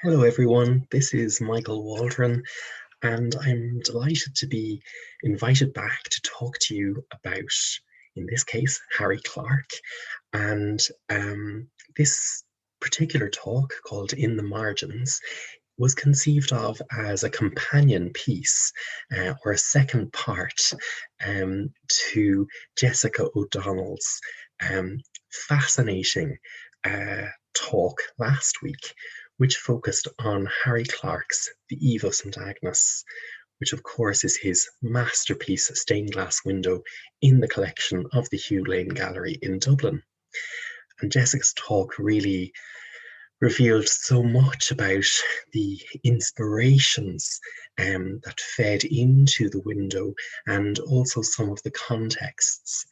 Hello everyone, this is Michael Waldron and I'm delighted to be invited back to talk to you about, in this case, Harry Clarke. And this particular talk, called In the Margins, was conceived of as a companion piece or a second part to Jessica O'Donnell's fascinating talk last week, which focused on Harry Clarke's The Eve of St Agnes, which of course is his masterpiece stained glass window in the collection of the Hugh Lane Gallery in Dublin. And Jessica's talk really revealed so much about the inspirations that fed into the window and also some of the contexts.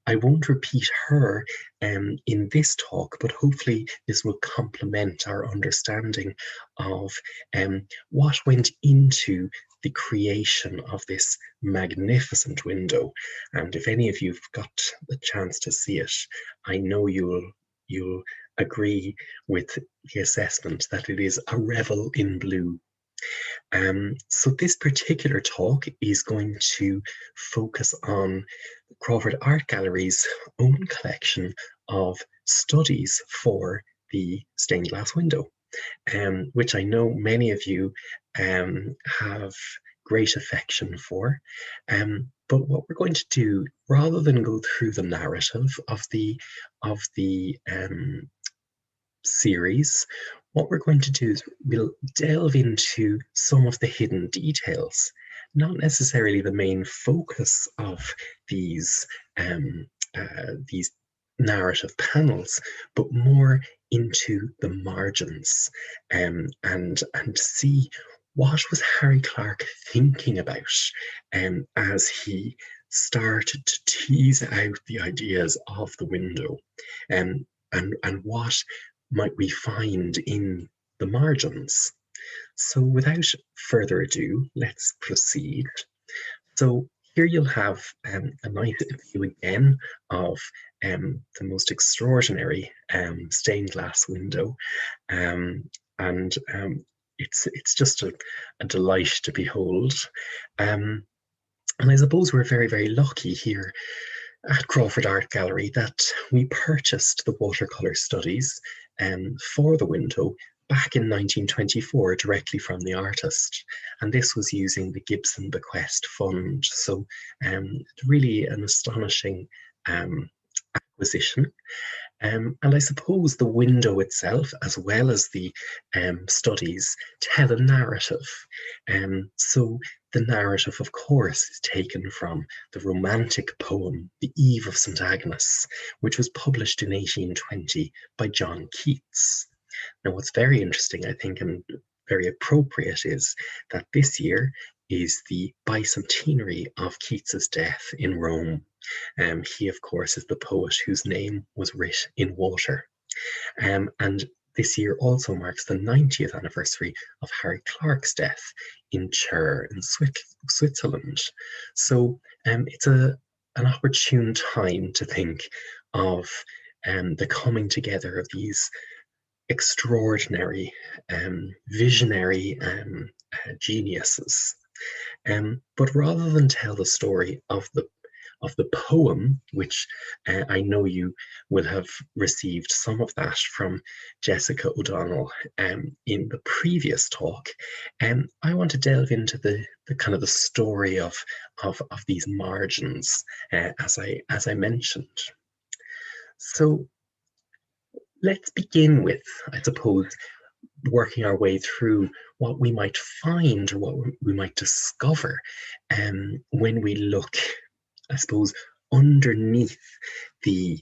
I won't repeat her in this talk, but hopefully this will complement our understanding of what went into the creation of this magnificent window. And if any of you've got the chance to see it, I know you'll agree with the assessment that it is a revel in blue. So this particular talk is going to focus on Crawford Art Gallery's own collection of studies for the stained glass window, which I know many of you have great affection for. But what we're going to do, rather than go through the narrative of the series, what we're going to do is we'll delve into some of the hidden details, not necessarily the main focus of these narrative panels, but more into the margins, and see what was Harry Clarke thinking about as he started to tease out the ideas of the window, and what might we find in the margins. So without further ado, let's proceed. So here you'll have a nice view again of the most extraordinary stained glass window, and it's just a delight to behold. And I suppose we're very, very lucky here at Crawford Art Gallery that we purchased the watercolour studies for the window back in 1924 directly from the artist, and this was using the Gibson Bequest Fund. So really an astonishing acquisition. And I suppose the window itself, as well as the studies, tell a narrative. So the narrative, of course, is taken from the romantic poem, The Eve of St Agnes, which was published in 1820 by John Keats. Now, what's very interesting, I think, and very appropriate, is that this year is the bicentenary of Keats's death in Rome. He, of course, is the poet whose name was writ in water. And this year also marks the 90th anniversary of Harry Clarke's death in Chur in Switzerland. So it's an opportune time to think of the coming together of these extraordinary, visionary geniuses. But rather than tell the story of the poem, which I know you will have received some of that from Jessica O'Donnell in the previous talk, I want to delve into the kind of the story of these margins, as I mentioned. So let's begin with, I suppose, working our way through what we might find or what we might discover when we look, I suppose, underneath the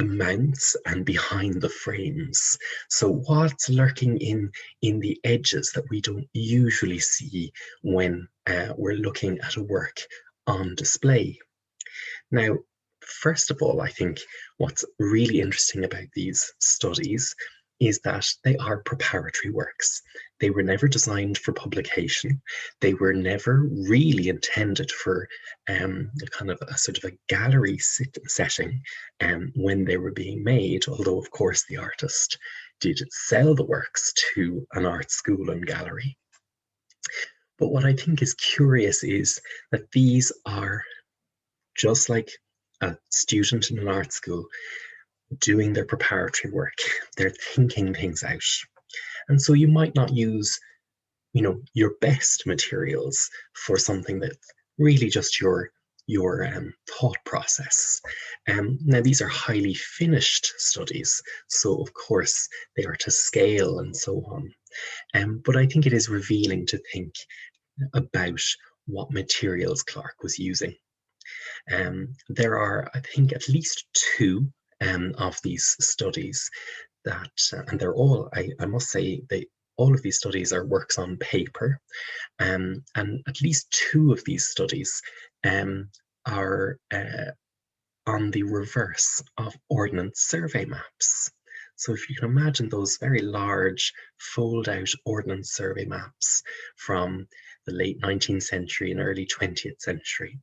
mounts and behind the frames. So what's lurking in the edges that we don't usually see when we're looking at a work on display? Now, first of all, I think what's really interesting about these studies is that they are preparatory works. They were never designed for publication. They were never really intended for a kind of a sort of a gallery setting when they were being made, although of course the artist did sell the works to an art school and gallery. But what I think is curious is that these are just like a student in an art school doing their preparatory work. They're thinking things out. And so you might not use, your best materials for something that's really just your thought process. Now these are highly finished studies, so of course they are to scale and so on. But I think it is revealing to think about what materials Clarke was using. There are, I think, at least two of these studies that, and they're all, I must say, all of these studies are works on paper, and at least two of these studies are on the reverse of Ordnance survey maps. So if you can imagine those very large fold-out Ordnance survey maps from the late 19th century and early 20th century,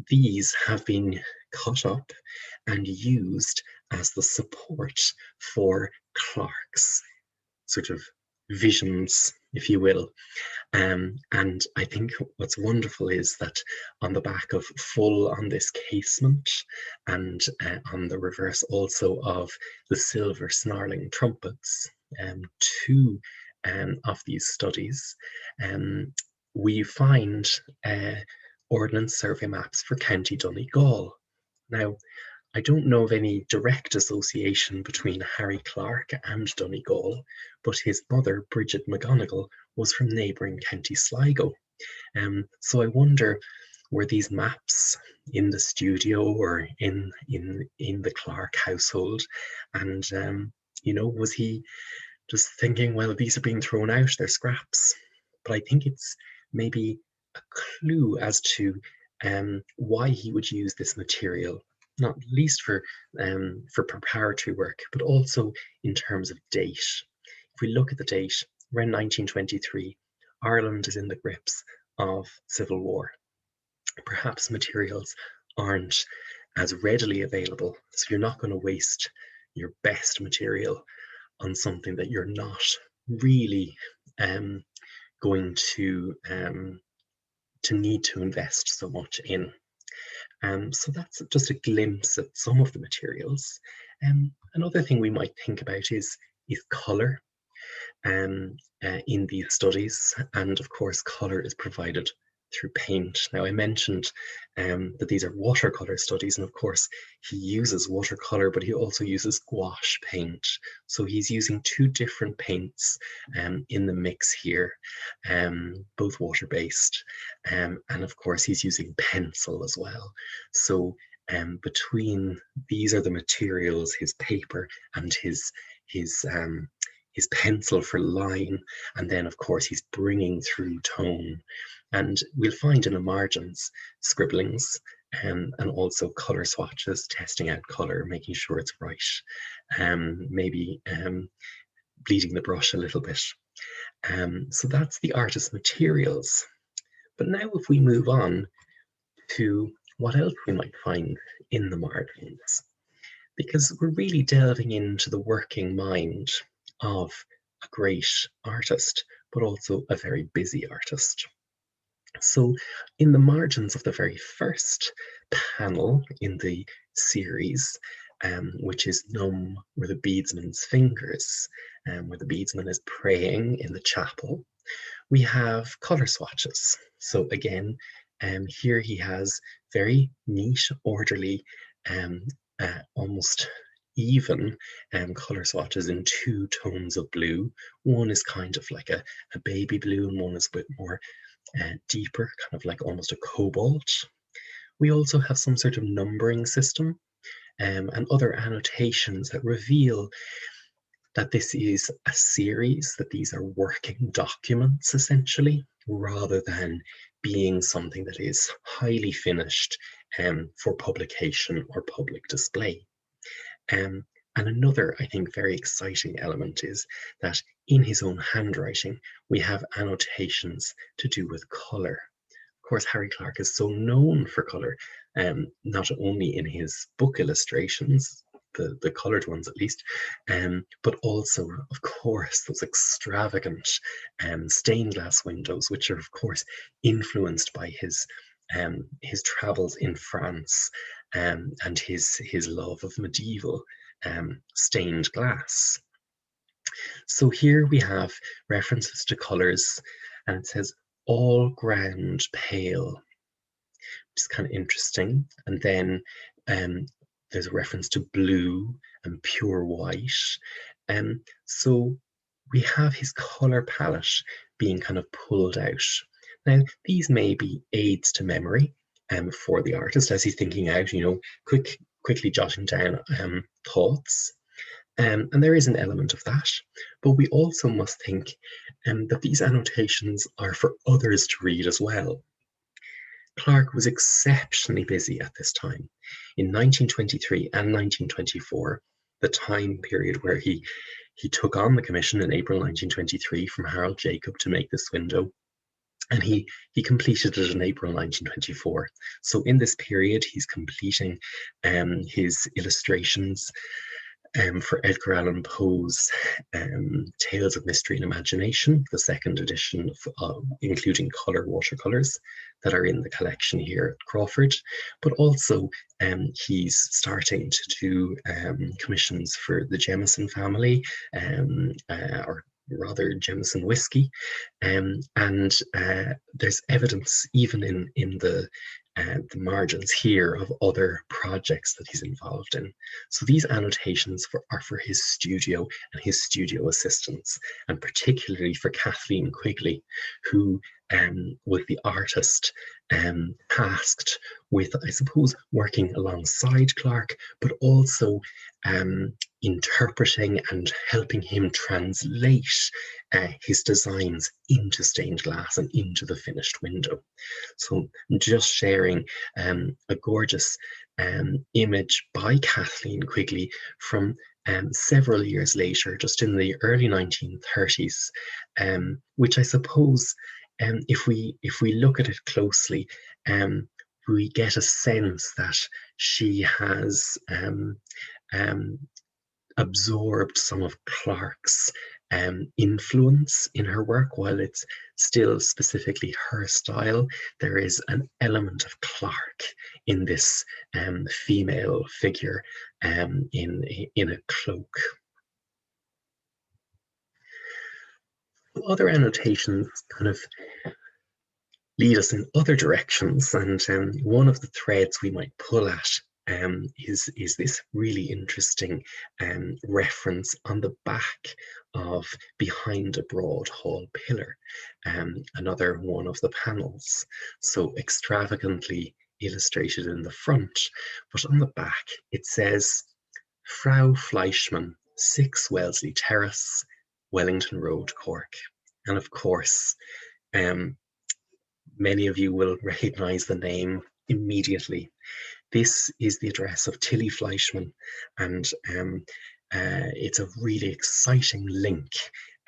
these have been cut up and used as the support for Clarke's sort of visions, if you will. And I think what's wonderful is that on the back of full on this casement and on the reverse also of the silver snarling trumpets, two of these studies, we find Ordnance survey maps for County Donegal. Now, I don't know of any direct association between Harry Clarke and Donegal, but his mother, Bridget McGonigal, was from neighbouring County Sligo. So I wonder, were these maps in the studio or in the Clarke household? And was he just thinking, well, these are being thrown out, they're scraps? But I think it's maybe a clue as to why he would use this material, not least for preparatory work, but also in terms of date. If we look at the date, around 1923, Ireland is in the grips of civil war. Perhaps materials aren't as readily available, so you're not going to waste your best material on something that you're not really going to need to invest so much in. So that's just a glimpse at some of the materials. Another thing we might think about is colour in these studies, and of course colour is provided through paint. Now I mentioned that these are watercolour studies, and of course he uses watercolour, but he also uses gouache paint. So he's using two different paints in the mix here, both water-based, and of course he's using pencil as well. So between these are the materials, his paper and his pencil for line, and then of course he's bringing through tone. And we'll find in the margins scribblings and also colour swatches, testing out colour, making sure it's right, maybe bleeding the brush a little bit. So that's the artist's materials. But now if we move on to what else we might find in the margins, because we're really delving into the working mind of a great artist, but also a very busy artist. So in the margins of the very first panel in the series, which is Num, where the beadsman's fingers, where the beadsman is praying in the chapel, we have colour swatches. So again, here he has very neat, orderly, almost even colour swatches in two tones of blue. One is kind of like a baby blue, and one is a bit more deeper, kind of like almost a cobalt. We also have some sort of numbering system and other annotations that reveal that this is a series, that these are working documents essentially, rather than being something that is highly finished for publication or public display. And another, I think, very exciting element is that in his own handwriting, we have annotations to do with colour. Of course, Harry Clarke is so known for colour, not only in his book illustrations, the coloured ones at least, but also, of course, those extravagant stained glass windows, which are, of course, influenced by his travels in France, and his love of medieval stained glass. So here we have references to colours, and it says all ground pale, which is kind of interesting. And then there's a reference to blue and pure white. So we have his colour palette being kind of pulled out. Now, these may be aids to memory for the artist as he's thinking out, quickly jotting down thoughts. And there is an element of that, but we also must think that these annotations are for others to read as well. Clarke was exceptionally busy at this time. In 1923 and 1924, the time period where he took on the commission in April 1923 from Harold Jacob to make this window, and he completed it in April 1924. So in this period, he's completing his illustrations for Edgar Allan Poe's Tales of Mystery and Imagination, the second edition, including colour watercolours that are in the collection here at Crawford. But also he's starting to do commissions for the Jemison family, or rather Jemison whiskey, and there's evidence even in the margins here of other projects that he's involved in. So these annotations are for his studio and his studio assistants, and particularly for Kathleen Quigley, who was the artist tasked with, I suppose, working alongside Clarke, but also interpreting and helping him translate his designs into stained glass and into the finished window. So I'm just sharing a gorgeous image by Kathleen Quigley from several years later, just in the early 1930s, which I suppose, if we look at it closely, we get a sense that she has absorbed some of Clarke's influence in her work. While it's still specifically her style, there is an element of Clarke in this female figure in a cloak. Other annotations kind of lead us in other directions, and one of the threads we might pull at is this really interesting reference on the back of Behind a Broad Hall Pillar, another one of the panels. So extravagantly illustrated in the front, but on the back it says Frau Fleischmann, 6 Wellesley Terrace, Wellington Road, Cork. And of course, many of you will recognise the name immediately. This is the address of Tilly Fleischmann, and it's a really exciting link,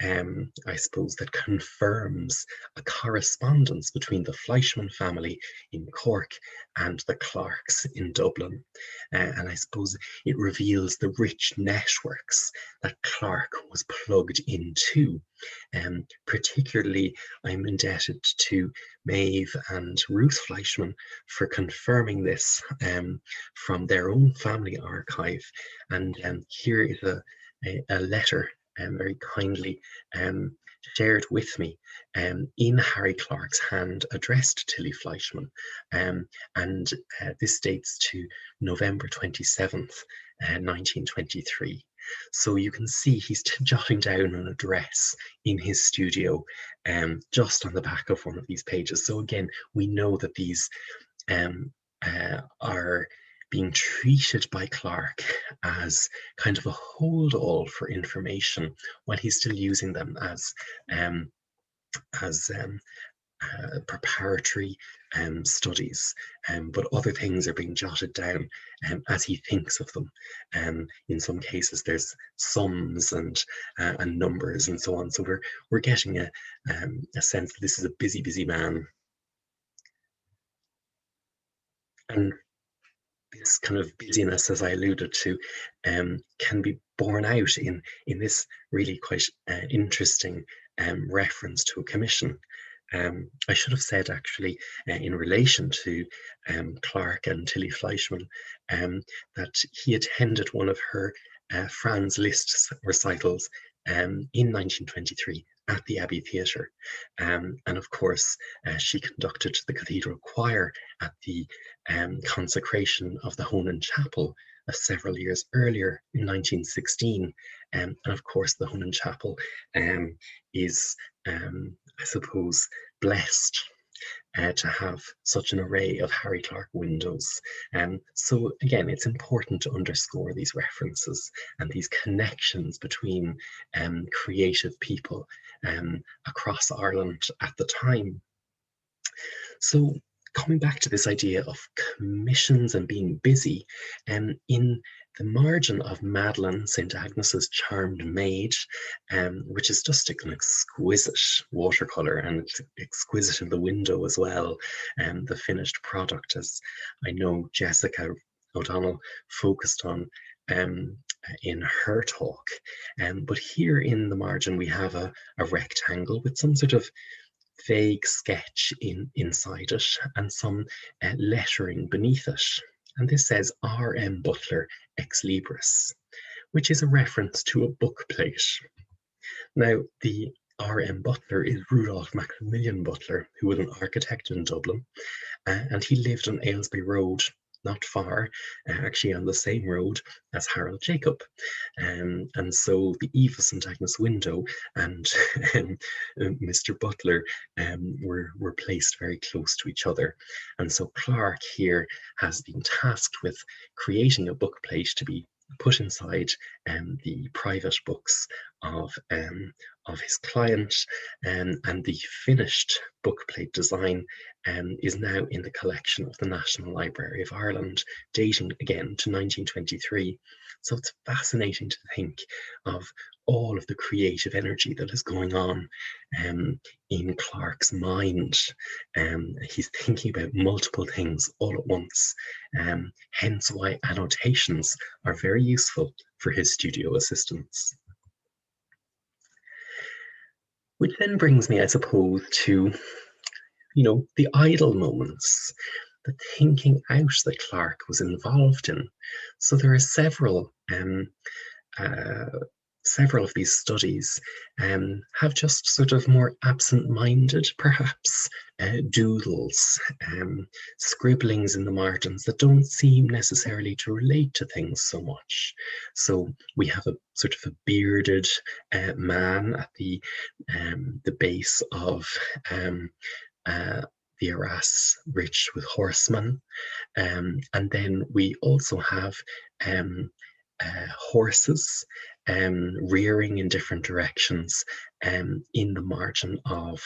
I suppose, that confirms a correspondence between the Fleischmann family in Cork and the Clarkes in Dublin. And I suppose it reveals the rich networks that Clarke was plugged into. Particularly, I'm indebted to Maeve and Ruth Fleischmann for confirming this from their own family archive. And here is a letter very kindly shared with me in Harry Clarke's hand, addressed to Tilly Fleischmann, and this dates to November 27th, 1923. So you can see he's jotting down an address in his studio just on the back of one of these pages. So again, we know that these are being treated by Clarke as kind of a hold-all for information, while he's still using them as preparatory studies, but other things are being jotted down as he thinks of them. In some cases, there's sums and numbers and so on. So we're getting a sense that this is a busy, busy man. And this kind of busyness, as I alluded to, can be borne out in this really quite interesting reference to a commission. I should have said actually in relation to Clarke and Tilly Fleischmann that he attended one of her Franz Liszt recitals in 1923 at the Abbey Theatre. And of course, she conducted the cathedral choir at the consecration of the Honan Chapel several years earlier in 1916. And of course, the Honan Chapel is, I suppose, blessed to have such an array of Harry Clarke windows. So again, it's important to underscore these references and these connections between creative people across Ireland at the time. So coming back to this idea of commissions and being busy, in the margin of Madeleine St Agnes's Charmed Maid, which is just an exquisite watercolour, and it's exquisite in the window as well, the finished product, as I know Jessica O'Donnell focused on in her talk. But here in the margin we have a rectangle with some sort of vague sketch inside it and some lettering beneath it. And this says R.M. Butler ex libris, which is a reference to a book plate. Now, the R.M. Butler is Rudolph Maximilian Butler, who was an architect in Dublin, and he lived on Aylesbury Road, not far, actually on the same road as Harold Jacob. And so the Eve of St Agnes window and Mr. Butler were placed very close to each other. And so Clarke here has been tasked with creating a book plate to be put inside the private books of his client, and the finished bookplate design is now in the collection of the National Library of Ireland, dating again to 1923. So it's fascinating to think of all of the creative energy that is going on in Clarke's mind. He's thinking about multiple things all at once, hence why annotations are very useful for his studio assistants. Which then brings me, I suppose, to, the idle moments, the thinking out that Clarke was involved in. So there are several of these studies have just sort of more absent-minded, perhaps, doodles, scribblings in the margins that don't seem necessarily to relate to things so much. So we have a sort of a bearded man at the base of the arras rich with horsemen, and then we also have horses rearing in different directions in the margin of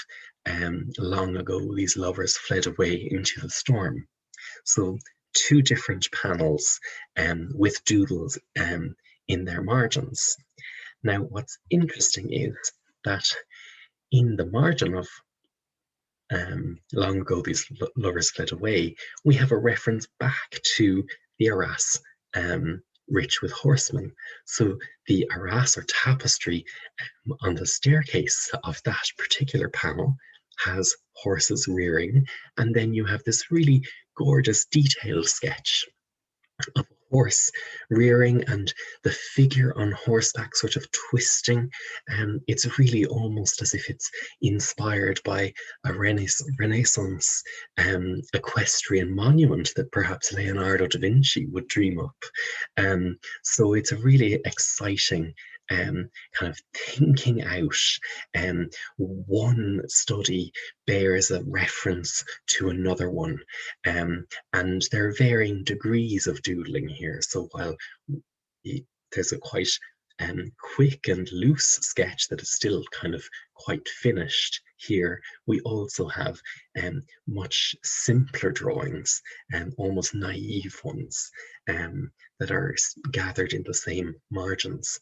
long ago these lovers fled away into the storm. So two different panels with doodles in their margins. Now what's interesting is that in the margin of long ago these lovers fled away, we have a reference back to the arras rich with horsemen. So the arras or tapestry on the staircase of that particular panel has horses rearing, and then you have this really gorgeous detailed sketch of a horse rearing and the figure on horseback sort of twisting. It's really almost as if it's inspired by a Renaissance equestrian monument that perhaps Leonardo da Vinci would dream up. So it's a really exciting kind of thinking out. One study bears a reference to another one, and there are varying degrees of doodling here. So while there's a quite quick and loose sketch that is still kind of quite finished Here we also have much simpler drawings, almost naive ones, that are gathered in the same margins.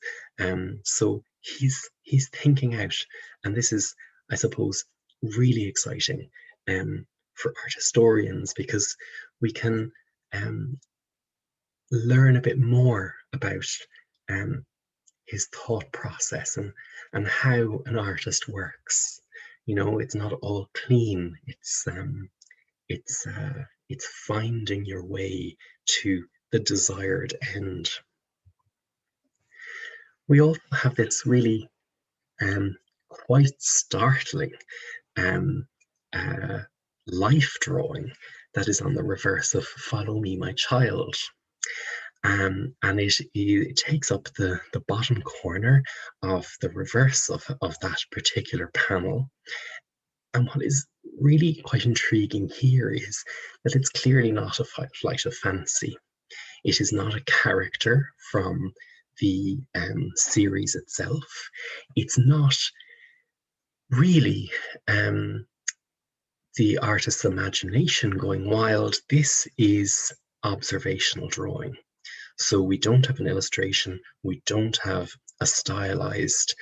So he's thinking out, and this is, I suppose, really exciting for art historians, because we can learn a bit more about um, his thought process, and how an artist works. You know, it's not all clean. It's finding your way to the desired end. We also have this really quite startling um, uh, life drawing that is on the reverse of "Follow Me, My Child." And it takes up the bottom corner of the reverse of that particular panel. And what is really quite intriguing here is that it's clearly not a flight of fancy. It is not a character from the series itself. It's not really the artist's imagination going wild. This is observational drawing. So we don't have an illustration, we don't have a stylized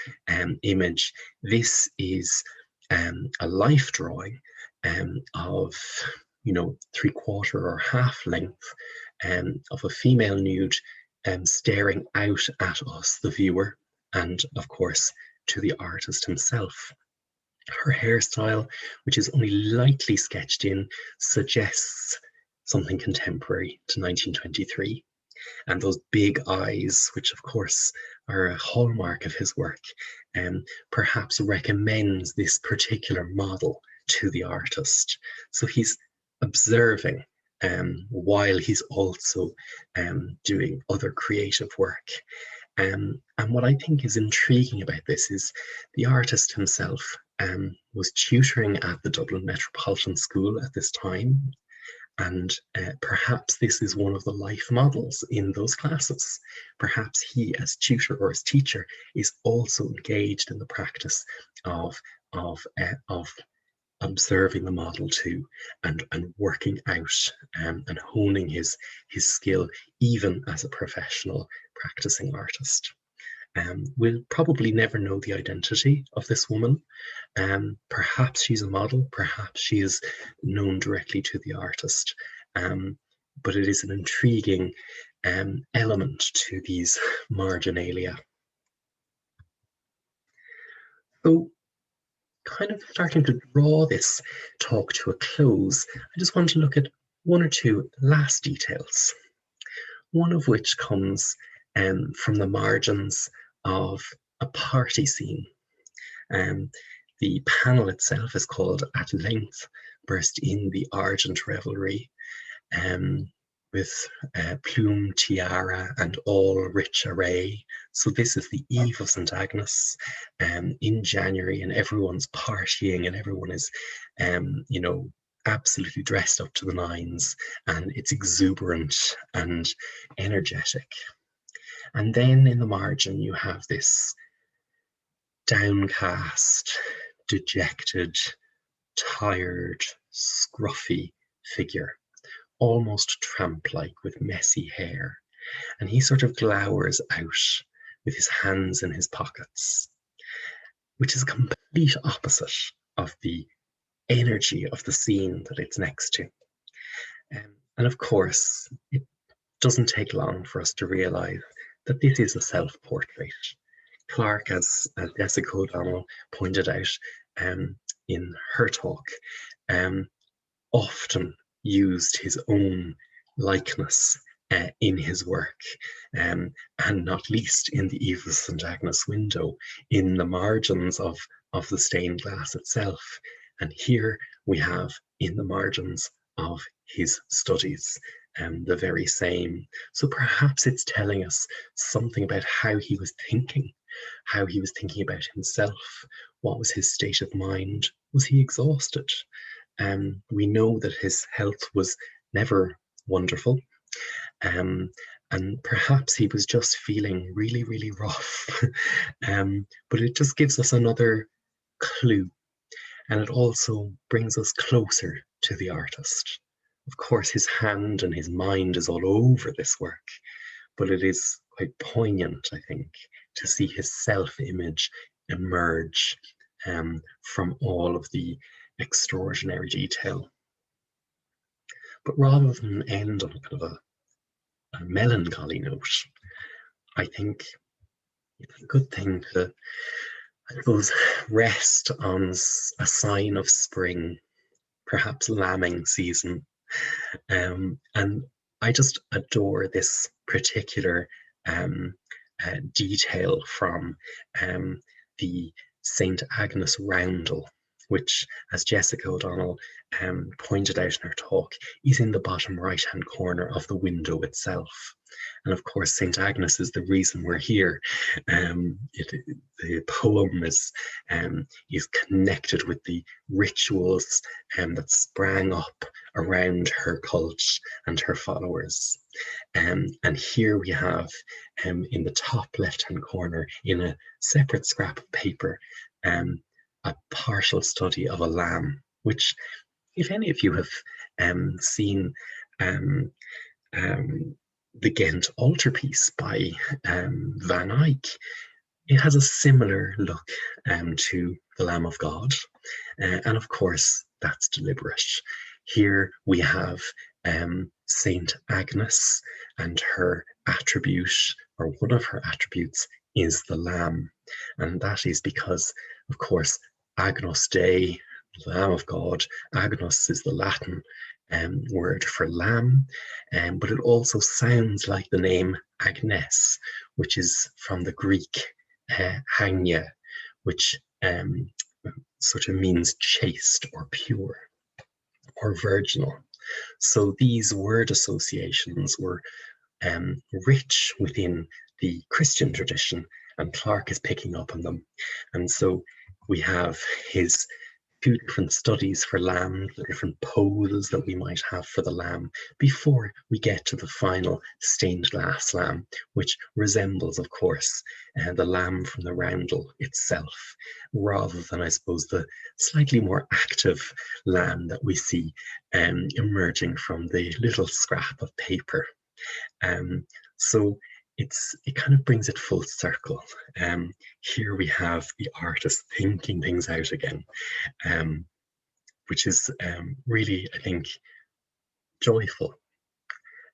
image. This is a life drawing of, 3/4 or half length, of a female nude staring out at us, the viewer, and of course to the artist himself. Her hairstyle, which is only lightly sketched in, suggests something contemporary to 1923. And those big eyes, which of course are a hallmark of his work, perhaps recommends this particular model to the artist. So he's observing while he's also doing other creative work. And what I think is intriguing about this is the artist himself was tutoring at the Dublin Metropolitan School at this time, and perhaps this is one of the life models in those classes. Perhaps he, as tutor or as teacher, is also engaged in the practice of observing the model too, and working out and honing his skill, even as a professional practicing artist. We'll probably never know the identity of this woman. Perhaps she's a model, perhaps she is known directly to the artist. But it is an intriguing element to these marginalia. So, kind of starting to draw this talk to a close, I just want to look at one or two last details. One of which comes from the margins of a party scene. The panel itself is called "At Length Burst in the Argent Revelry," with plume, tiara, and all rich array. So this is the Eve of St Agnes in January, and everyone's partying, and everyone is, absolutely dressed up to the nines, and it's exuberant and energetic. And then in the margin, you have this downcast, dejected, tired, scruffy figure, almost tramp-like, with messy hair. And he sort of glowers out with his hands in his pockets, which is a complete opposite of the energy of the scene that it's next to. And of course, it doesn't take long for us to realise that this is a self-portrait. Clarke, as Jessica O'Donnell pointed out in her talk, often used his own likeness in his work, and not least in the Eve of St Agnes window, in the margins of the stained glass itself. And here we have in the margins of his studies the very same. So perhaps it's telling us something about how he was thinking about himself. What was his state of mind? Was he exhausted? We know that his health was never wonderful. And perhaps he was just feeling really, really rough. But it just gives us another clue. and it also brings us closer to the artist. Of course, his hand and his mind is all over this work, but it is quite poignant, I think, to see his self-image emerge from all of the extraordinary detail. But rather than end on kind of a melancholy note, I think it's a good thing to, I suppose, rest on a sign of spring, perhaps lambing season. And I just adore this particular detail from the St Agnes roundel, which, as Jessica O'Donnell pointed out in her talk, is in the bottom right-hand corner of the window itself. And of course, St Agnes is the reason we're here. The poem is connected with the rituals that sprang up around her cult and her followers. And here we have, in the top left-hand corner, in a separate scrap of paper, a partial study of a lamb, which, if any of you have seen the Ghent altarpiece by Van Eyck, it has a similar look to the Lamb of God. And of course, that's deliberate. Here we have Saint Agnes, and her attribute, or one of her attributes, is the lamb. And that is because, of course, Agnus Dei, the Lamb of God, Agnus is the Latin word for lamb, but it also sounds like the name Agnes, which is from the Greek hagnia, which sort of means chaste or pure or virginal. So these word associations were rich within the Christian tradition, and Clarke is picking up on them. And so we have his two different studies for lamb, the different poses that we might have for the lamb, before we get to the final stained glass lamb, which resembles, of course, the lamb from the roundel itself, rather than, I suppose, the slightly more active lamb that we see emerging from the little scrap of paper. So it kind of brings it full circle. Here we have the artist thinking things out again, which is really, I think, joyful.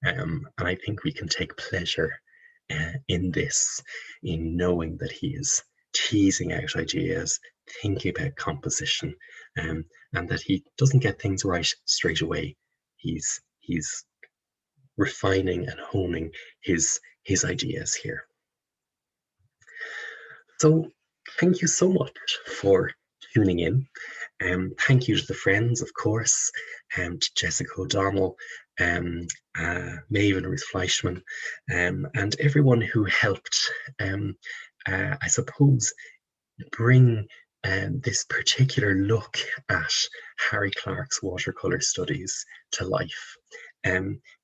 And I think we can take pleasure in this, in knowing that he is teasing out ideas, thinking about composition, and that he doesn't get things right straight away. He's refining and honing his ideas here. So thank you so much for tuning in. Thank you to the friends, of course, to Jessica O'Donnell, Maeve and Ruth Fleischman, and everyone who helped, I suppose, bring this particular look at Harry Clarke's watercolour studies to life.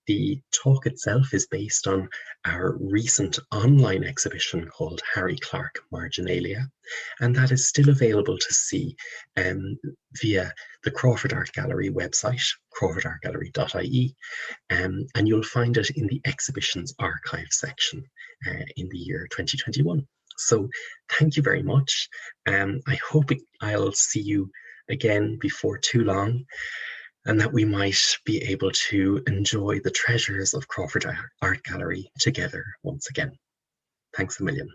The talk itself is based on our recent online exhibition called Harry Clarke Marginalia, and that is still available to see via the Crawford Art Gallery website, crawfordartgallery.ie, and you'll find it in the exhibitions archive section in the year 2021. So thank you very much. I hope I'll see you again before too long, and that we might be able to enjoy the treasures of Crawford Art Gallery together once again. Thanks a million.